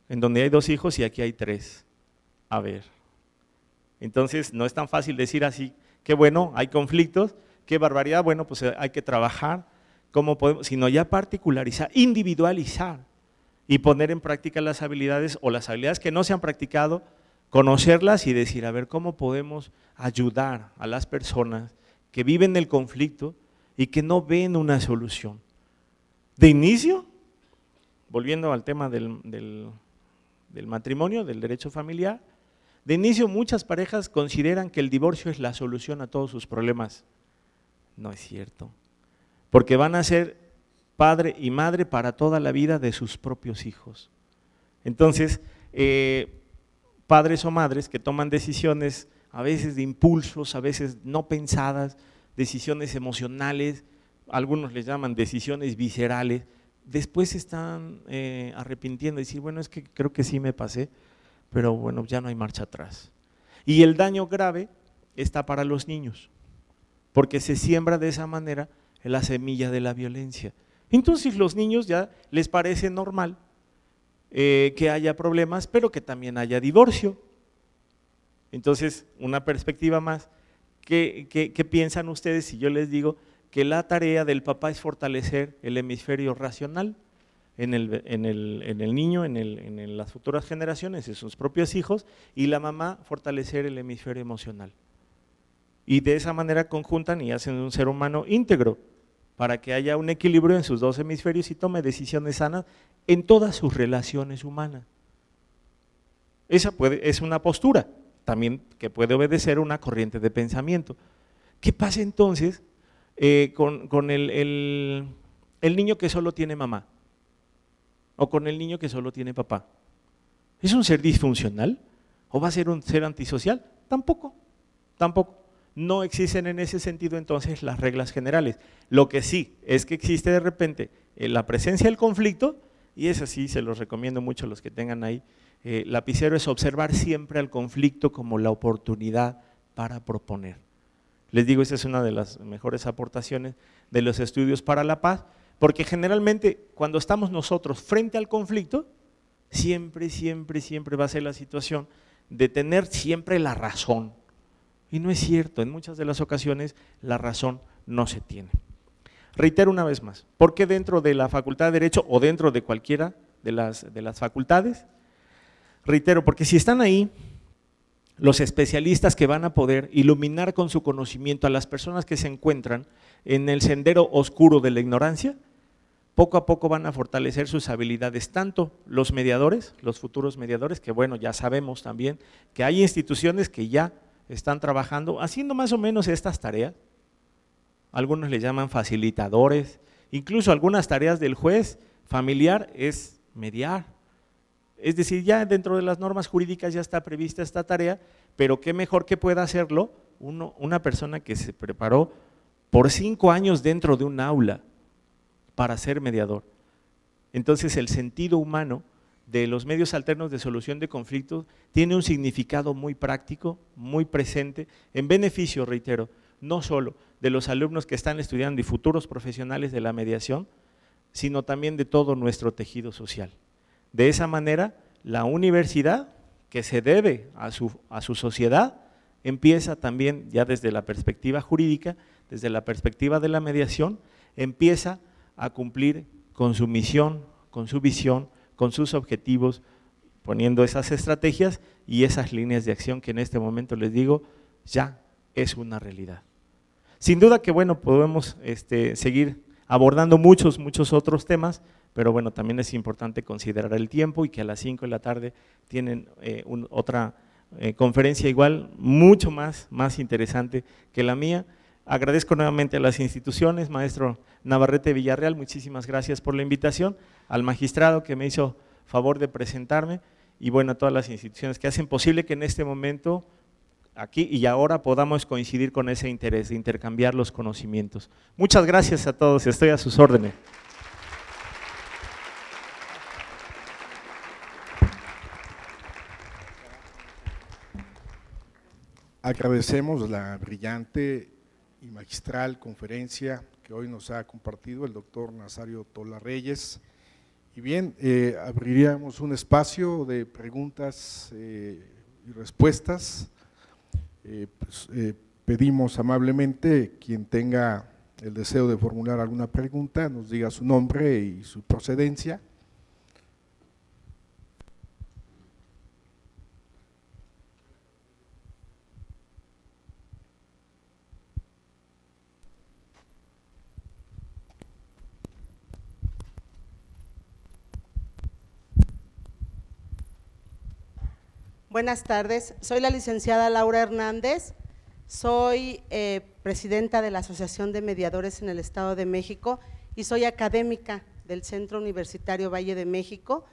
en donde hay 2 hijos y aquí hay 3. A ver, entonces no es tan fácil decir así, qué bueno, hay conflictos, qué barbaridad, bueno, pues hay que trabajar, ¿cómo podemos? Sino ya particularizar, individualizar y poner en práctica las habilidades o las habilidades que no se han practicado, conocerlas y decir, a ver, ¿cómo podemos ayudar a las personas que viven el conflicto y que no ven una solución? De inicio, volviendo al tema del matrimonio, del derecho familiar, de inicio muchas parejas consideran que el divorcio es la solución a todos sus problemas. No es cierto, porque van a ser padre y madre para toda la vida de sus propios hijos. Entonces, padres o madres que toman decisiones a veces de impulsos, a veces no pensadas, decisiones emocionales, algunos les llaman decisiones viscerales, después se están arrepintiendo y decir, bueno, es que creo que sí me pasé, pero bueno, ya no hay marcha atrás. Y el daño grave está para los niños, porque se siembra de esa manera la semilla de la violencia. Entonces los niños ya les parece normal que haya problemas, pero que también haya divorcio. Entonces, una perspectiva más, ¿qué piensan ustedes si yo les digo que la tarea del papá es fortalecer el hemisferio racional en el niño, en las futuras generaciones, en sus propios hijos, y la mamá fortalecer el hemisferio emocional? Y de esa manera conjuntan y hacen un ser humano íntegro, para que haya un equilibrio en sus 2 hemisferios y tome decisiones sanas en todas sus relaciones humanas. Esa es una postura, también que puede obedecer a una corriente de pensamiento. ¿Qué pasa entonces con el niño que solo tiene mamá? ¿O con el niño que solo tiene papá? ¿Es un ser disfuncional? ¿O va a ser un ser antisocial? Tampoco, tampoco. No existen en ese sentido entonces las reglas generales. Lo que sí es que existe de repente la presencia del conflicto, y eso sí se los recomiendo mucho a los que tengan ahí lapicero, es observar siempre al conflicto como la oportunidad para proponer. Les digo, esa es una de las mejores aportaciones de los estudios para la paz, porque generalmente cuando estamos nosotros frente al conflicto, siempre va a ser la situación de tener siempre la razón. Y no es cierto, en muchas de las ocasiones la razón no se tiene. Reitero una vez más, ¿por qué dentro de la Facultad de Derecho o dentro de cualquiera de las facultades? Reitero, porque si están ahí los especialistas que van a poder iluminar con su conocimiento a las personas que se encuentran en el sendero oscuro de la ignorancia, poco a poco van a fortalecer sus habilidades, tanto los mediadores, los futuros mediadores, que bueno, ya sabemos también que hay instituciones que ya están trabajando, haciendo más o menos estas tareas, algunos le llaman facilitadores, incluso algunas tareas del juez familiar es mediar, es decir, ya dentro de las normas jurídicas ya está prevista esta tarea, pero qué mejor que pueda hacerlo una persona que se preparó por 5 años dentro de un aula para ser mediador. Entonces el sentido humano de los medios alternos de solución de conflictos tiene un significado muy práctico, muy presente, en beneficio, reitero, no solo de los alumnos que están estudiando y futuros profesionales de la mediación, sino también de todo nuestro tejido social. De esa manera, la universidad, que se debe a su sociedad, empieza también, ya desde la perspectiva jurídica, desde la perspectiva de la mediación, empieza a cumplir con su misión, con su visión, con sus objetivos, poniendo esas estrategias y esas líneas de acción que en este momento les digo, ya es una realidad. Sin duda que bueno, podemos seguir abordando muchos otros temas, pero bueno, también es importante considerar el tiempo y que a las 5 de la tarde tienen otra conferencia igual, mucho más interesante que la mía. Agradezco nuevamente a las instituciones, maestro Navarrete Villarreal, muchísimas gracias por la invitación, al magistrado que me hizo favor de presentarme y bueno, a todas las instituciones que hacen posible que en este momento aquí y ahora podamos coincidir con ese interés de intercambiar los conocimientos. Muchas gracias a todos, estoy a sus órdenes. Agradecemos la brillante y magistral conferencia que hoy nos ha compartido el doctor Nazario Tola Reyes. Y bien, abriríamos un espacio de preguntas y respuestas. Pedimos amablemente quien tenga el deseo de formular alguna pregunta, nos diga su nombre y su procedencia. Buenas tardes, soy la licenciada Laura Hernández, soy presidenta de la Asociación de Mediadores en el Estado de México y soy académica del Centro Universitario Valle de México.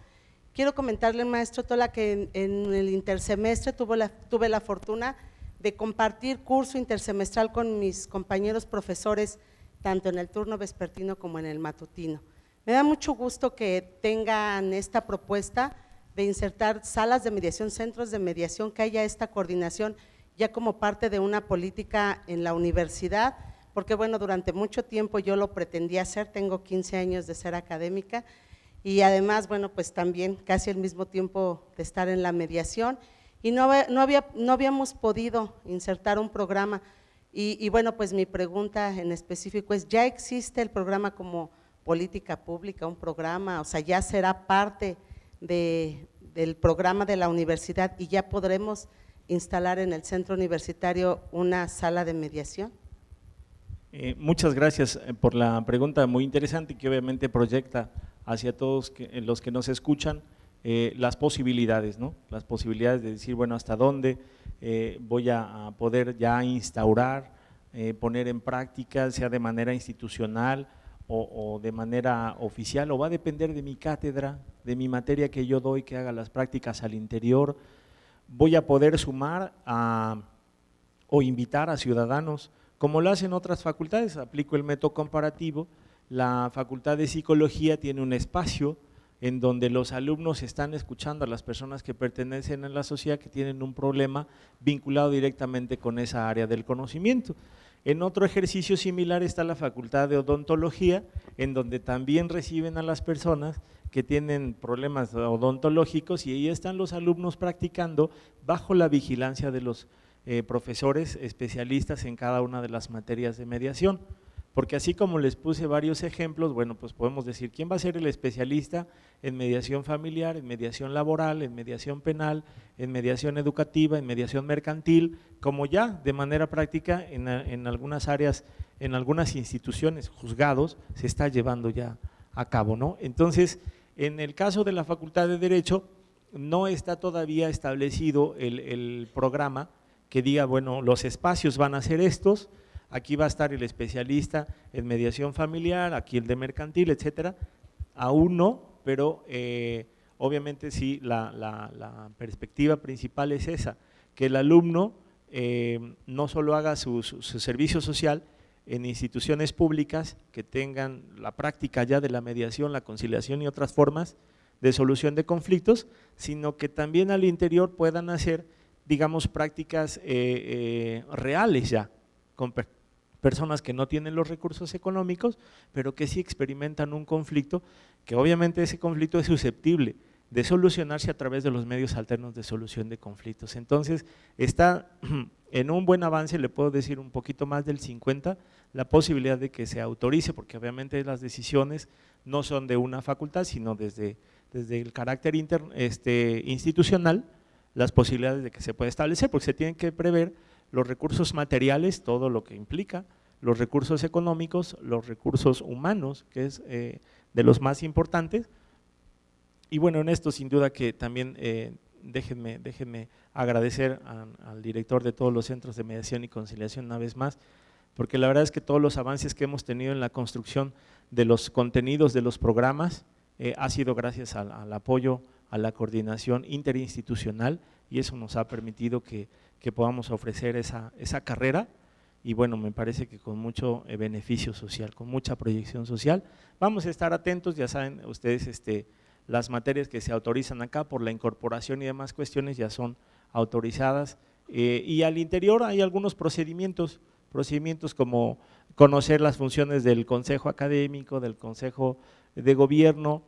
Quiero comentarle, maestro Tola, que en el intersemestre tuve la fortuna de compartir curso intersemestral con mis compañeros profesores, tanto en el turno vespertino como en el matutino. Me da mucho gusto que tengan esta propuesta de insertar salas de mediación, centros de mediación, que haya esta coordinación ya como parte de una política en la universidad, porque bueno, durante mucho tiempo yo lo pretendía hacer, tengo 15 años de ser académica y además, bueno, pues también casi al mismo tiempo de estar en la mediación y no habíamos podido insertar un programa y bueno, pues mi pregunta en específico es, ¿ya existe el programa como política pública, un programa, o sea, ya será parte del programa de la universidad y ya podremos instalar en el centro universitario una sala de mediación? Muchas gracias por la pregunta muy interesante que obviamente proyecta hacia todos los que nos escuchan las posibilidades, ¿no? Las posibilidades de decir, bueno, hasta dónde voy a poder ya instaurar, poner en práctica, sea de manera institucional o de manera oficial, o va a depender de mi cátedra, de mi materia que yo doy, que haga las prácticas al interior. Voy a poder sumar o invitar a ciudadanos, como lo hacen otras facultades. Aplico el método comparativo. La Facultad de Psicología tiene un espacio en donde los alumnos están escuchando a las personas que pertenecen a la sociedad que tienen un problema vinculado directamente con esa área del conocimiento. En otro ejercicio similar está la Facultad de Odontología, en donde también reciben a las personas que tienen problemas odontológicos y ahí están los alumnos practicando bajo la vigilancia de los profesores especialistas en cada una de las materias de mediación. Porque así como les puse varios ejemplos, bueno, pues podemos decir, ¿quién va a ser el especialista en mediación familiar, en mediación laboral, en mediación penal, en mediación educativa, en mediación mercantil? Como ya de manera práctica en algunas áreas, en algunas instituciones, juzgados, se está llevando ya a cabo, ¿no? Entonces, en el caso de la Facultad de Derecho, no está todavía establecido el programa que diga, bueno, los espacios van a ser estos, aquí va a estar el especialista en mediación familiar, aquí el de mercantil, etcétera. Aún no, pero obviamente sí, la perspectiva principal es esa, que el alumno no solo haga su servicio social en instituciones públicas que tengan la práctica ya de la mediación, la conciliación y otras formas de solución de conflictos, sino que también al interior puedan hacer, digamos, prácticas reales ya, con personas que no tienen los recursos económicos, pero que sí experimentan un conflicto, que obviamente ese conflicto es susceptible de solucionarse a través de los medios alternos de solución de conflictos. Entonces, está en un buen avance, le puedo decir un poquito más del 50%, la posibilidad de que se autorice, porque obviamente las decisiones no son de una facultad, sino desde el carácter institucional, las posibilidades de que se pueda establecer, porque se tienen que prever los recursos materiales, todo lo que implica, los recursos económicos, los recursos humanos, que es de los más importantes. Y bueno, en esto sin duda que también déjenme agradecer al director de todos los centros de mediación y conciliación una vez más, porque la verdad es que todos los avances que hemos tenido en la construcción de los contenidos de los programas ha sido gracias al apoyo, a la coordinación interinstitucional y eso nos ha permitido que podamos ofrecer esa carrera, y bueno, me parece que con mucho beneficio social, con mucha proyección social. Vamos a estar atentos, ya saben ustedes, las materias que se autorizan acá por la incorporación y demás cuestiones ya son autorizadas, y al interior hay algunos procedimientos como conocer las funciones del consejo académico, del consejo de gobierno,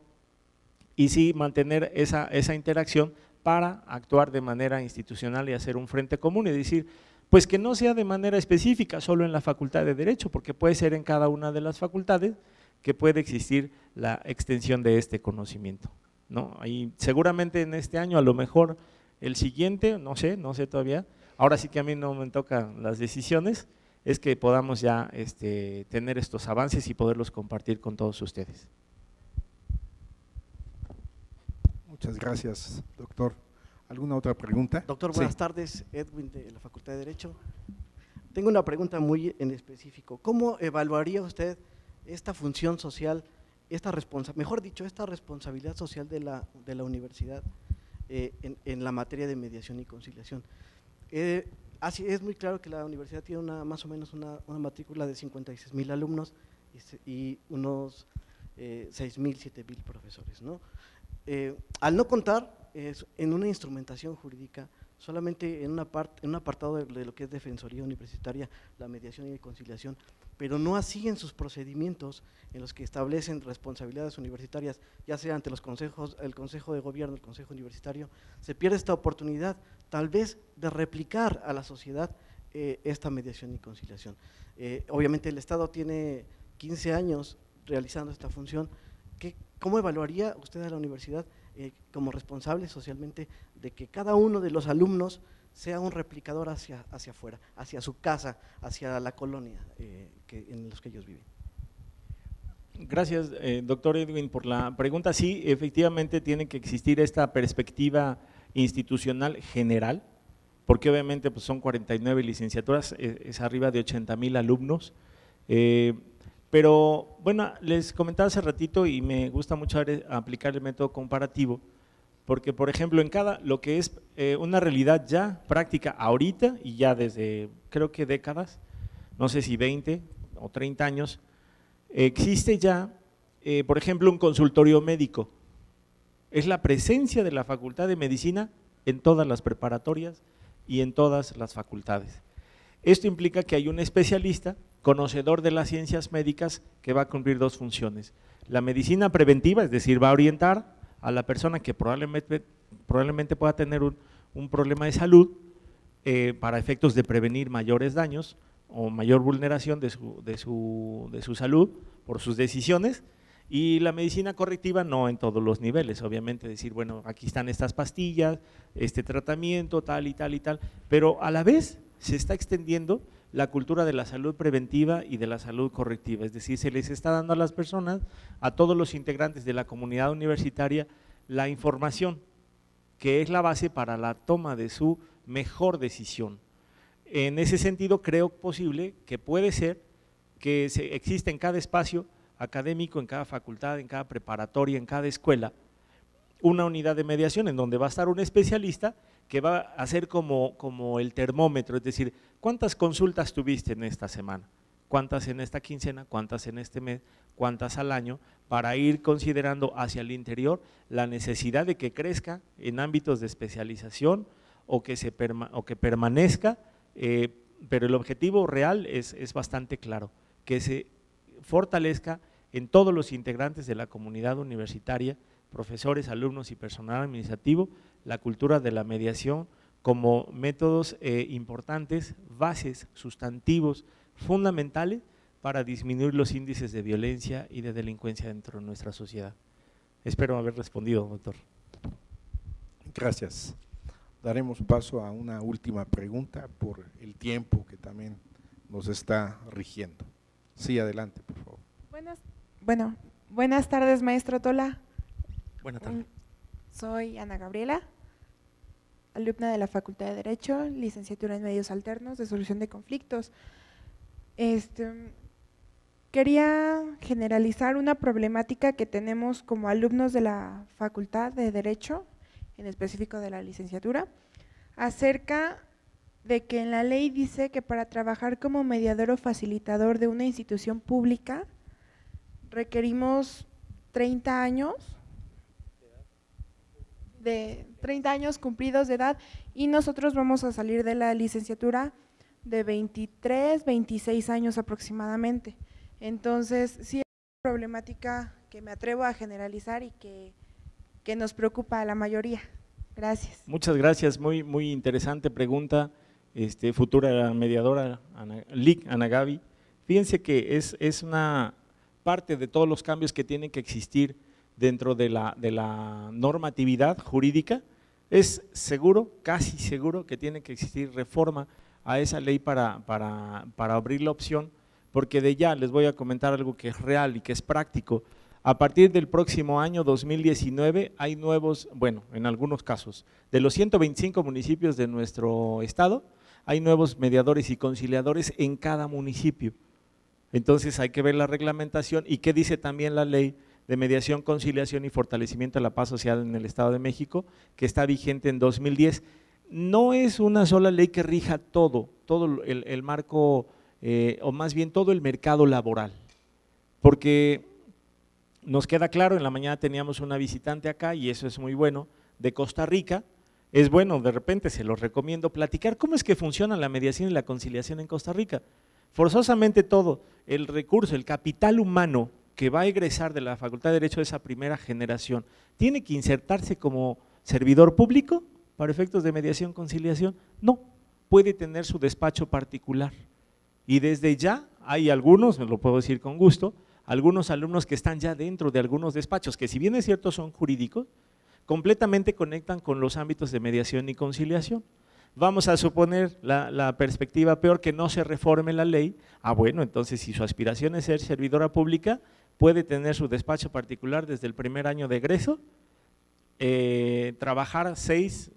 y sí mantener esa interacción para actuar de manera institucional y hacer un frente común, es decir, pues que no sea de manera específica solo en la Facultad de Derecho, porque puede ser en cada una de las facultades que puede existir la extensión de este conocimiento, ¿no? Y seguramente en este año, a lo mejor el siguiente, no sé todavía, ahora sí que a mí no me tocan las decisiones, es que podamos ya tener estos avances y poderlos compartir con todos ustedes. Muchas gracias, doctor. ¿Alguna otra pregunta? Doctor, buenas tardes, Edwin de la Facultad de Derecho. Tengo una pregunta muy en específico. ¿Cómo evaluaría usted esta función social, esta responsabilidad social de la universidad en la materia de mediación y conciliación? Así es muy claro que la universidad tiene más o menos una matrícula de 56,000 alumnos y unos 6,000, 7,000 profesores, ¿no? Al no contar en una instrumentación jurídica, solamente en un apartado de lo que es defensoría universitaria, la mediación y conciliación, pero no así en sus procedimientos en los que establecen responsabilidades universitarias, ya sea ante los consejos, el consejo de gobierno, el consejo universitario, se pierde esta oportunidad tal vez de replicar a la sociedad esta mediación y conciliación. Obviamente el Estado tiene 15 años realizando esta función. ¿Cómo evaluaría usted a la universidad como responsable socialmente de que cada uno de los alumnos sea un replicador hacia afuera, hacia su casa, hacia la colonia en los que ellos viven? Gracias, doctor Edwin, por la pregunta. Sí, efectivamente tiene que existir esta perspectiva institucional general, porque obviamente pues son 49 licenciaturas, es arriba de 80,000 alumnos, pero bueno, les comentaba hace ratito y me gusta mucho aplicar el método comparativo, porque por ejemplo en lo que es una realidad ya práctica ahorita y ya desde creo que décadas, no sé si 20 o 30 años, existe ya por ejemplo un consultorio médico, es la presencia de la Facultad de Medicina en todas las preparatorias y en todas las facultades. Esto implica que hay un especialista conocedor de las ciencias médicas que va a cumplir dos funciones: la medicina preventiva, es decir, va a orientar a la persona que probablemente pueda tener un problema de salud para efectos de prevenir mayores daños o mayor vulneración de su salud por sus decisiones, y la medicina correctiva no en todos los niveles, obviamente decir, bueno, aquí están estas pastillas, este tratamiento, tal y tal y tal, pero a la vez se está extendiendo la cultura de la salud preventiva y de la salud correctiva, es decir, se les está dando a las personas, a todos los integrantes de la comunidad universitaria, la información que es la base para la toma de su mejor decisión. En ese sentido, creo posible que puede ser que exista en cada espacio académico, en cada facultad, en cada preparatoria, en cada escuela, una unidad de mediación en donde va a estar un especialista que va a ser como el termómetro, es decir, ¿cuántas consultas tuviste en esta semana? ¿Cuántas en esta quincena? ¿Cuántas en este mes? ¿Cuántas al año? Para ir considerando hacia el interior la necesidad de que crezca en ámbitos de especialización o que permanezca, pero el objetivo real es bastante claro, que se fortalezca en todos los integrantes de la comunidad universitaria, profesores, alumnos y personal administrativo, la cultura de la mediación como métodos importantes, bases, sustantivos, fundamentales para disminuir los índices de violencia y de delincuencia dentro de nuestra sociedad. Espero haber respondido, doctor. Gracias. Daremos paso a una última pregunta por el tiempo que también nos está rigiendo. Sí, adelante, por favor. Buenas tardes, maestro Tola. Buenas tardes. Soy Ana Gabriela, alumna de la Facultad de Derecho, licenciatura en Medios Alternos de Solución de Conflictos. Quería generalizar una problemática que tenemos como alumnos de la Facultad de Derecho, en específico de la licenciatura, acerca de que en la ley dice que para trabajar como mediador o facilitador de una institución pública requerimos 30 años cumplidos de edad, y nosotros vamos a salir de la licenciatura de 23, 26 años aproximadamente. Entonces, sí es una problemática que me atrevo a generalizar y que nos preocupa a la mayoría. Gracias. Muchas gracias, muy interesante pregunta, futura mediadora Ana Gaby. Fíjense que es una parte de todos los cambios que tienen que existir dentro de la normatividad jurídica. Es seguro, casi seguro, que tiene que existir reforma a esa ley para abrir la opción, porque de ya les voy a comentar algo que es real y que es práctico. A partir del próximo año 2019 hay nuevos, bueno, en algunos casos, de los 125 municipios de nuestro estado, hay nuevos mediadores y conciliadores en cada municipio. Entonces hay que ver la reglamentación y qué dice también la ley de mediación, conciliación y fortalecimiento de la paz social en el Estado de México, que está vigente en 2010. No es una sola ley que rija todo el marco, o más bien todo el mercado laboral, porque nos queda claro, en la mañana teníamos una visitante acá y eso es muy bueno, de Costa Rica. Es bueno, de repente se los recomiendo platicar cómo es que funciona la mediación y la conciliación en Costa Rica. Forzosamente todo el recurso, el capital humano que va a egresar de la Facultad de Derecho de esa primera generación, ¿tiene que insertarse como servidor público para efectos de mediación, conciliación? No, puede tener su despacho particular. Y desde ya hay algunos, me lo puedo decir con gusto, algunos alumnos que están ya dentro de algunos despachos, que si bien es cierto son jurídicos, completamente conectan con los ámbitos de mediación y conciliación. Vamos a suponer la perspectiva peor, que no se reforme la ley. Bueno, entonces si su aspiración es ser servidora pública, puede tener su despacho particular desde el primer año de egreso, trabajar 6,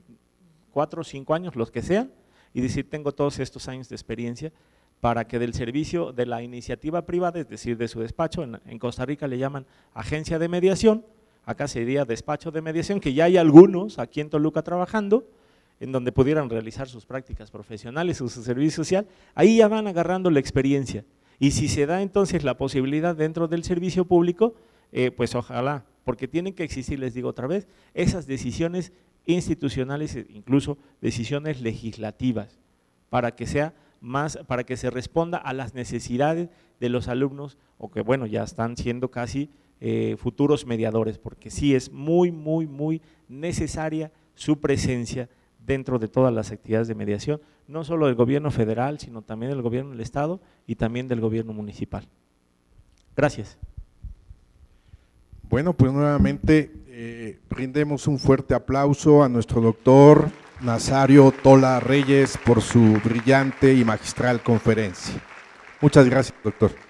4, 5 años, los que sean, y decir tengo todos estos años de experiencia, para que del servicio de la iniciativa privada, es decir, de su despacho, en Costa Rica le llaman agencia de mediación, acá sería despacho de mediación, que ya hay algunos aquí en Toluca trabajando, en donde pudieran realizar sus prácticas profesionales o su servicio social, ahí ya van agarrando la experiencia. Y si se da entonces la posibilidad dentro del servicio público, pues ojalá, porque tienen que existir, les digo otra vez, esas decisiones institucionales, incluso decisiones legislativas, para que sea más, para que se responda a las necesidades de los alumnos, o que bueno, ya están siendo casi futuros mediadores, porque sí es muy necesaria su presencia dentro de todas las actividades de mediación, no solo del gobierno federal, sino también del gobierno del estado y también del gobierno municipal. Gracias. Bueno, pues nuevamente brindemos un fuerte aplauso a nuestro doctor Nazario Tola Reyes por su brillante y magistral conferencia. Muchas gracias, doctor.